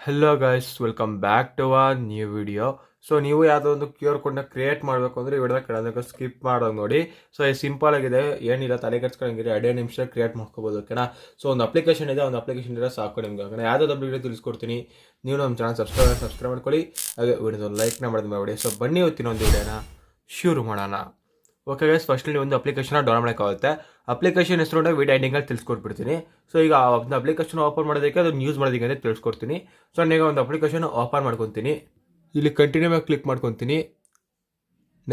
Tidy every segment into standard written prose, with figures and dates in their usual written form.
Hello guys, welcome back to a new video. So ನೀವು ಯಾವುದೋ ಒಂದು QR ಕೋಡ್ನ ಕ್ರಿಯೇಟ್ ಮಾಡಬೇಕು ಅಂದರೆ ವಿಡಿಯೋದ ಕೆಳಗೆ ಸ್ಕಿಪ್ ಮಾಡೋದು ನೋಡಿ. ಸೊ ಇದು ಸಿಂಪಲ್ ಆಗಿದೆ, ಏನಿಲ್ಲ, ತಲೆ ಕೆಡ್ಸ್ಕೊಂಡಂಗಿದೆ, 2 ನಿಮಿಷ ಕ್ರಿಯೇಟ್ ಮಾಡ್ಕೋಬೋದು. ಓಕೆನಾ. ಸೊ ಒಂದು ಅಪ್ಲಿಕೇಶನ್ ಇದೆ, ಒಂದು ಅಪ್ಲಿಕೇಶನ್ ಇದ್ರೆ ಸಾಕು ನಿಮ್ಗೆ. ಓಕೆನಾ. ಯಾವುದಾದ್ರು ವಿಡಿಯೋ ತಿಳಿಸ್ಕೊಡ್ತೀನಿ, ನೀವು ನಮ್ಮ ಚಾನಲ್ ಸಬ್ಸ್ಕ್ರೈಬ್ ಮಾಡ್ಕೊಳ್ಳಿ, ಹಾಗೆ ವಿಡಿಯೋದ ಲೈಕ್ನ ಮಾಡೋದು ಮಾಡಿ. ಸೊ ಬನ್ನಿ ಇವತ್ತಿನ ಒಂದು ವಿಡಿಯೋನ ಶುರು ಮಾಡೋಣ. ಓಕೆ ಗೈಸ್, ಫಸ್ಟ್ ನೀವು ಒಂದು ಅಪ್ಲಿಕೇಶನ್ ಡೌನ್ಲೋಡ್ ಮಾಡೋಕ್ಕಾಗುತ್ತೆ. ಅಪ್ಲಿಕೇಶನ್ ಹೆಸರು ವಿಡಿಯೋ ಎಂಡಿಂಗಲ್ಲಿ ತಿಳಿಸ್ಕೊಟ್ಬಿಡ್ತೀನಿ. ಸೊ ಈಗ ಒಂದು ಅಪ್ಲಿಕೇಶನ್ ಓಪನ್ ಮಾಡೋದಕ್ಕೆ ಅದನ್ನು ಯೂಸ್ ಮಾಡೋದಕ್ಕೆ ಅಂತ ತಿಳಿಸ್ಕೊಡ್ತೀನಿ. ಸೊ ಈಗ ಒಂದು ಅಪ್ಲಿಕೇಶನ್ ಓಪನ್ ಮಾಡ್ಕೊತೀನಿ. ಇಲ್ಲಿ ಕಂಟಿನ್ಯೂ ಮೇಲೆ ಕ್ಲಿಕ್ ಮಾಡ್ಕೊತೀನಿ.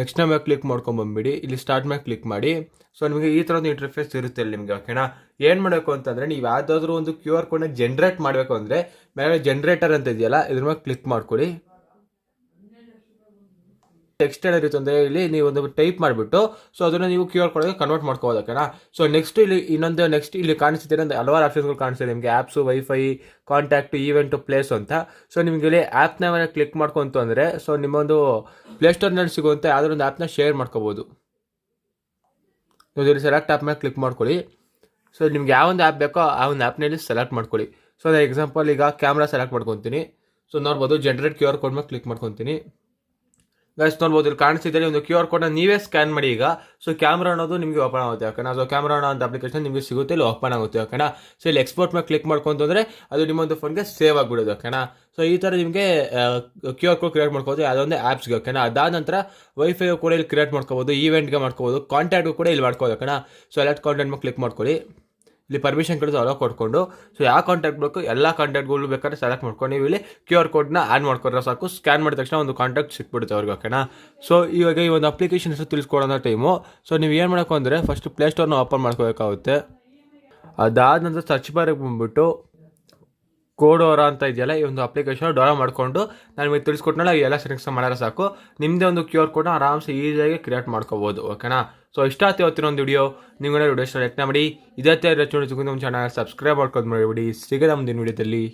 ನೆಕ್ಸ್ಟ್ ಮೇಲೆ ಕ್ಲಿಕ್ ಮಾಡ್ಕೊಂಬಂದ್ಬಿಡಿ. ಇಲ್ಲಿ ಸ್ಟಾರ್ಟ್ ಮೇಲೆ ಕ್ಲಿಕ್ ಮಾಡಿ. ಸೊ ನಿಮಗೆ ಈ ಥರ ಒಂದು ಇಂಟರ್ಫೇಸ್ ಇರುತ್ತೆ ಇಲ್ಲಿ ನಿಮಗೆ. ಓಕೆನಾ. ಏನು ಮಾಡಬೇಕು ಅಂತಂದರೆ, ನೀವು ಯಾವುದಾದ್ರೂ ಒಂದು QR ಕೋಡ್ನ ಜನ್ರೇಟ್ ಮಾಡಬೇಕು ಅಂದರೆ ಮೇಲೆ ಜನ್ರೇಟರ್ ಅಂತ ಇದೆಯಲ್ಲ, ಇದ್ರ ಮೇಲೆ ಕ್ಲಿಕ್ ಮಾಡ್ಕೊಳ್ಳಿ. ಟೆಕ್ಸ್ಟ್ ಏನಿರುತ್ತೆ ಅಂದರೆ ಇಲ್ಲಿ ನೀವು ಒಂದು ಟೈಪ್ ಮಾಡಿಬಿಟ್ಟು ಸೊ ಅದನ್ನು ನೀವು QR ಕೋಡ್ಗೆ ಕನ್ವರ್ಟ್ ಮಾಡ್ಕೋಬೋದು. ಓಕೆನಾ. ಸೊ ನೆಕ್ಸ್ಟ್ ಇಲ್ಲಿ ಕಾಣಿಸ್ತಿದೆ ಅಂದರೆ ಹಲವಾರು ಆಪ್ಷನ್ಗಳು ಕಾಣಿಸ್ತಿದೆ ನಿಮಗೆ. Apps, wifi, contact, event, place ಅಂತ. ಸೊ ನಿಮಗೆ ಇಲ್ಲಿ ಆ್ಯಪ್ನ ಮೇಲೆ ಕ್ಲಿಕ್ ಮಾಡ್ಕೊಂತು ಅಂದರೆ ಸೊ ನಿಮ್ಮೊಂದು ಪ್ಲೇಸ್ಟೋರ್ನಲ್ಲಿ ಸಿಗುವಂಥ ಯಾವುದೋ ಒಂದು ಆ್ಯಪ್ನ ಶೇರ್ ಮಾಡ್ಕೋಬೋದು. ಇಲ್ಲಿ ಸೆಲೆಕ್ಟ್ ಆ್ಯಪ್ ಮೇಲೆ ಕ್ಲಿಕ್ ಮಾಡ್ಕೊಳ್ಳಿ. ಸೊ ನಿಮ್ಗೆ ಯಾವೊಂದು ಆ್ಯಪ್ ಬೇಕೋ ಆ ಒಂದು ಆ್ಯಪ್ನಲ್ಲಿ ಸೆಲೆಕ್ಟ್ ಮಾಡ್ಕೊಳ್ಳಿ. ಸೊ ಅದೇ ಎಕ್ಸಾಂಪಲ್ ಈಗ ಕ್ಯಾಮ್ರಾ ಸೆಲೆಕ್ಟ್ ಮಾಡ್ಕೊತೀನಿ. ಸೊ ನೋಡ್ಬೋದು, ಜನರೇಟ್ QR ಕೋಡ್ ಮೇಲೆ ಕ್ಲಿಕ್ ಮಾಡ್ಕೊತೀನಿ. ಗೈಸ್ ನೋಡ್ಬೋದು, ಇಲ್ಲಿ ಕಾಣಿಸ್ತಿದೆ ಒಂದು QR ಕೋಡ್ನ ನೀವೇ ಸ್ಕ್ಯಾನ್ ಮಾಡಿ ಈಗ. ಸೊ ಕ್ಯಾಮ್ರಾ ಅನ್ನೋದು ನಿಮಗೆ ಓಪನ್ ಆಗುತ್ತೆ. ಓಕೆನಾ. ಸೊ ಕ್ಯಾಮ್ರಾ ಅನ್ನೋ ಅಪ್ಲಿಕೇಶನ್ ನಿಮಗೆ ಸಿಗುತ್ತೆ, ಇಲ್ಲಿ ಓಪನ್ ಆಗುತ್ತೆ. ಓಕೆನಾ. ಸೊ ಇಲ್ಲಿ ಎಕ್ಸ್ಪೋರ್ಟ್ ಮೇಲೆ ಕ್ಲಿಕ್ ಮಾಡ್ಕೊಂತಂದರೆ ಅದು ನಿಮ್ಮೊಂದು ಫೋನ್ಗೆ ಸೇವ್ ಆಗಿಬಿಡೋದು. ಓಕೆನಾ. ಸೊ ಈ ಥರ ನಿಮಗೆ QR ಕೋಡ್ ಕ್ರಿಯೇಟ್ ಮಾಡ್ಕೋಬೋದು ಯಾವುದೊಂದು ಆ್ಯಪ್ಸ್ಗೆ. ಓಕೆನಾ. ಅದಾದ ನಂತರ ವೈಫೈ ಕೂಡ ಇಲ್ಲಿ ಕ್ರಿಯೇಟ್ ಮಾಡ್ಕೋಬೋದು, ಈವೆಂಟ್ಗೆ ಮಾಡ್ಕೋಬೋದು, ಕಾಂಟ್ಯಾಕ್ಟ್ಗೂ ಕೂಡ ಇಲ್ಲಿ ಮಾಡ್ಕೋಬೋದು. ಓಕೆನಾ. ಸೊ ಎಲೆಕ್ಟ್ ಕಾಂಟ್ಯಾಕ್ಟ್ ಮೇಲೆ ಕ್ಲಿಕ್ ಮಾಡ್ಕೊಳ್ಳಿ. ಇಲ್ಲಿ ಪರ್ಮಿಷನ್ ಕಡೆ ಅಲೋ ಕೊಟ್ಕೊಂಡು ಸೊ ಯಾವ ಕಾಂಟ್ಯಾಕ್ಟ್ ಬೇಕು ಎಲ್ಲ ಕಾಂಟ್ಯಾಕ್ಟ್ಗಳು ಬೇಕಾದ್ರೆ ಸೆಲೆಕ್ಟ್ ಮಾಡ್ಕೊಂಡು ನೀವು ಇಲ್ಲಿ QR ಕೋಡ್ನ ಆ್ಯಡ್ ಮಾಡ್ಕೊಂಡ್ರೆ ಸಾಕು. ಸ್ಕ್ಯಾನ್ ಮಾಡಿದ ತಕ್ಷಣ ಒಂದು ಕಾಂಟ್ಯಾಕ್ಟ್ ಸಿಕ್ಬಿಡುತ್ತೆ ಅವ್ರಿಗೆ. ಓಕೆನಾ. ಸೊ ಇವಾಗ ಈ ಒಂದು ಅಪ್ಲಿಕೇಶನ್ ಹೆಸರು ತಿಳಿಸ್ಕೊಡೋಣ ಟೈಮು. ಸೊ ನೀವು ಏನು ಮಾಡೋಕೆ ಅಂದರೆ ಫಸ್ಟ್ ಪ್ಲೇಸ್ಟೋರ್ನ ಓಪನ್ ಮಾಡ್ಕೋಬೇಕಾಗುತ್ತೆ. ಅದಾದ ನಂತರ ಸರ್ಚ್ ಬಾರಿಗೆ ಬಂದುಬಿಟ್ಟು ಕೋಡೋರ ಅಂತ ಇದೆಯಲ್ಲ, ಈ ಒಂದು ಅಪ್ಲಿಕೇಶನ್ ಡೌನ್ಲೋಡ್ ಮಾಡಿಕೊಂಡು ನಾನು ನಿಮಗೆ ತಿಳಿಸ್ಕೊಟ್ನಲ್ಲ ಎಲ್ಲ ಸೆಟ್ಟಿಂಗ್ಸ್ ಮಾಡಿದ್ರೆ ಸಾಕು, ನಿಮ್ಮದೇ ಒಂದು QR ಕೋಡ್ನ ಆರಾಮ್ಸೆ ಈಸಿಯಾಗಿ ಕ್ರಿಯೇಟ್ ಮಾಡ್ಕೋಬೋದು. ಓಕೆನಾ. ಸೊ ಇಷ್ಟ ಆಯ್ತು ಇವತ್ತಿನ ಒಂದು ವಿಡಿಯೋ. ನೀವು ವಿಡಿಯೋ ಲೈಕ್ ಮಾಡಿ, ಇದೇ ಥರ ನಮ್ಮ ಚಾನಲ್ ಸಬ್ಸ್ಕ್ರೈಬ್ ಮಾಡ್ಕೊಂಡು ಮಾಡಿಬಿಡಿ. ಸಿಗೋಣ ಮುಂದಿನ ವಿಡಿಯೋದಲ್ಲಿ.